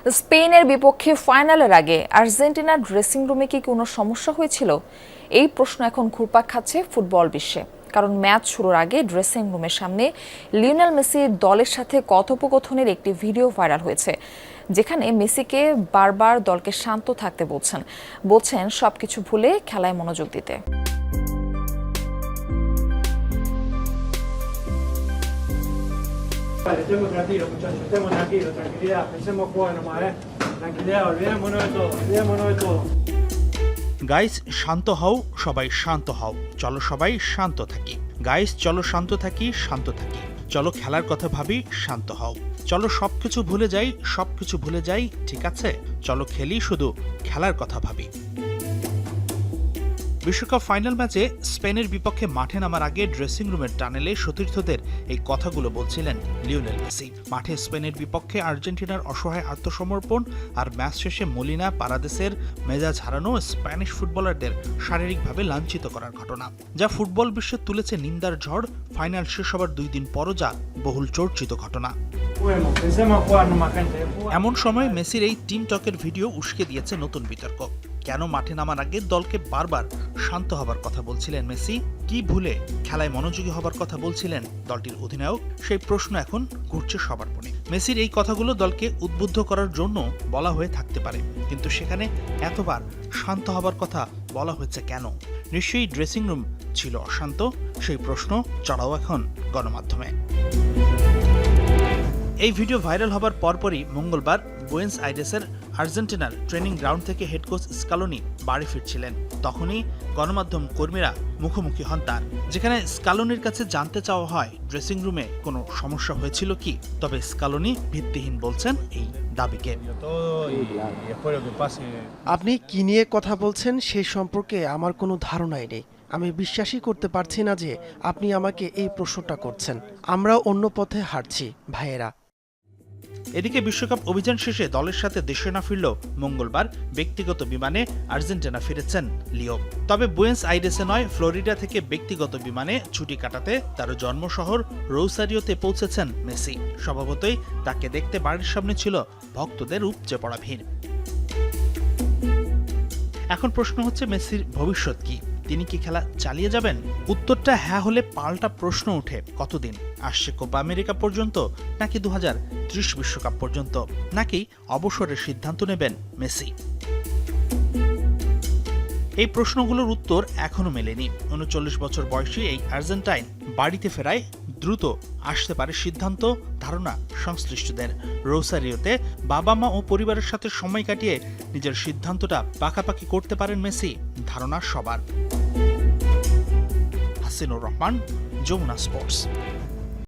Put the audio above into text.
স্পেনের বিপক্ষে ফাইনালের আগে আর্জেন্টিনার ড্রেসিং রুমে কি কোনো সমস্যা হয়েছিল? এই প্রশ্ন এখন ঘুরপাক খাচ্ছে ফুটবল বিশ্বে। কারণ ম্যাচ শুরুর আগে ড্রেসিং রুমের সামনে লিওনেল মেসির দলের সাথে কথোপকথনের একটি ভিডিও ভাইরাল হয়েছে, যেখানে মেসিকে বারবার দলকে শান্ত থাকতে বলছেন সবকিছু ভুলে খেলায় মনোযোগ দিতে। Vale, estemos tranquilos, muchachos, estemos tranquilos, tranquilidad, pensemos jugar nomás, tranquilidad, olvidémonos de todo. Guys শান্ত হও, সবাই শান্ত হও, চলো সবাই শান্ত থাকি। গাইস চলো শান্ত থাকি, চলো খেলার কথা ভাবি, শান্ত হও। চলো সবকিছু ভুলে যাই, ঠিক আছে? চলো খেলি, শুধু খেলার কথা ভাবি। বিশ্বকাপ ফাইনাল ম্যাচে স্পেনের বিপক্ষে মাঠে নামার আগে ড্রেসিং রুমের টানেলে সতীর্থদের এই কথাগুলো বলছিলেন লিওনেল মেসি। মাঠে স্পেনের বিপক্ষে আর্জেন্টিনার অসহায় আত্মসমর্পণ আর ম্যাচ শেষে মলিনা পারাদেসের মেজাজ হারানো স্প্যানিশ ফুটবলারদের শারীরিকভাবে লাঞ্ছিত করার ঘটনা, যা ফুটবল বিশ্বে তুলেছে নিন্দার ঝড়। ফাইনাল শেষ হবার 2 দিন পরও যা বহুল চর্চিত ঘটনা। এমন সময় মেসির এই টিম টকের ভিডিও উস্কে দিয়েছে নতুন বিতর্ক। কেন মাঠে নামার আগে দলকে বারবার শান্ত হবার কথা বলছিলেন মেসি? কি ভুলে খেলায় মনোযোগী হবার কথা বলছিলেন দলটির অধিনায়ক? সেই প্রশ্ন এখন ঘুরছে সবার মনে। মেসির এই কথাগুলো দলকে উদ্বুদ্ধ করার জন্য বলা হয়ে থাকতে পারে, কিন্তু সেখানে এতবার শান্ত হবার কথা বলা হয়েছে কেন? নিশ্চয়ই ড্রেসিং রুম ছিল অশান্ত। সেই প্রশ্ন চড়াও এখন গণমাধ্যমে। এই ভিডিও ভাইরাল হবার পরপরই মঙ্গলবার বুয়েন্স আইরেসের আর্জেন্টিনার ট্রেনিং গ্রাউন্ড থেকে হেড কোচ স্কালোনি বাড়ি ফিরছিলেন। তখনই গণমাধ্যম কর্মীরা মুখোমুখি হন তার, যেখানে স্কালোনির কাছে জানতে চাওয়া হয় ড্রেসিং রুমে কোনো সমস্যা হয়েছিল কি। তবে স্কালোনি ভিত্তিহীন বলছেন এই দাবিকে। আপনি কি নিয়ে কথা বলছেন সে সম্পর্কে আমার কোনো ধারণাই নেই। আমি বিশ্বাসই করতে পারছি না যে আপনি আমাকে এই প্রশ্নটা করছেন। আমরা অন্য পথে হাঁটছি ভাইয়েরা। এদিকে বিশ্বকাপ অভিযান শেষে দলের সাথে দেশে না ফিরলেও মঙ্গলবার ব্যক্তিগত বিমানে আর্জেন্টিনা ফিরেছেন লিও। তবে বুয়েন্স আইরেসে নয়, ফ্লোরিডা থেকে ব্যক্তিগত বিমানে ছুটি কাটাতে তার জন্মশহর রোসারিওতে পৌঁছেছেন মেসি। স্বভাবতই তাকে দেখতে বাড়ির সামনে ছিল ভক্তদের উপচে পড়া ভিড়। এখন প্রশ্ন হচ্ছে, মেসির ভবিষ্যৎ কি? তিনি কি খেলা চালিয়ে যাবেন? উত্তরটা হ্যাঁ হলে পাল্টা প্রশ্ন ওঠে, কতদিন? আসছে কোপা আমেরিকা পর্যন্ত, নাকি 2030 বিশ্বকাপ পর্যন্ত, নাকি অবসরের সিদ্ধান্ত নেবেন মেসি? এই প্রশ্নগুলোর উত্তর এখনো মেলেনি। 39 বছর বয়সী এই আর্জেন্টাইন বাড়িতে ফেরায় দ্রুত আসতে পারে সিদ্ধান্ত, ধারণা সংশ্লিষ্টদের। রোসারিওতে বাবা মা ও পরিবারের সাথে সময় কাটিয়ে নিজের সিদ্ধান্তটা পাকাপাকি করতে পারেন মেসি, ধারণা সবার। হাসিনুর রহমান, যমুনা স্পোর্টস।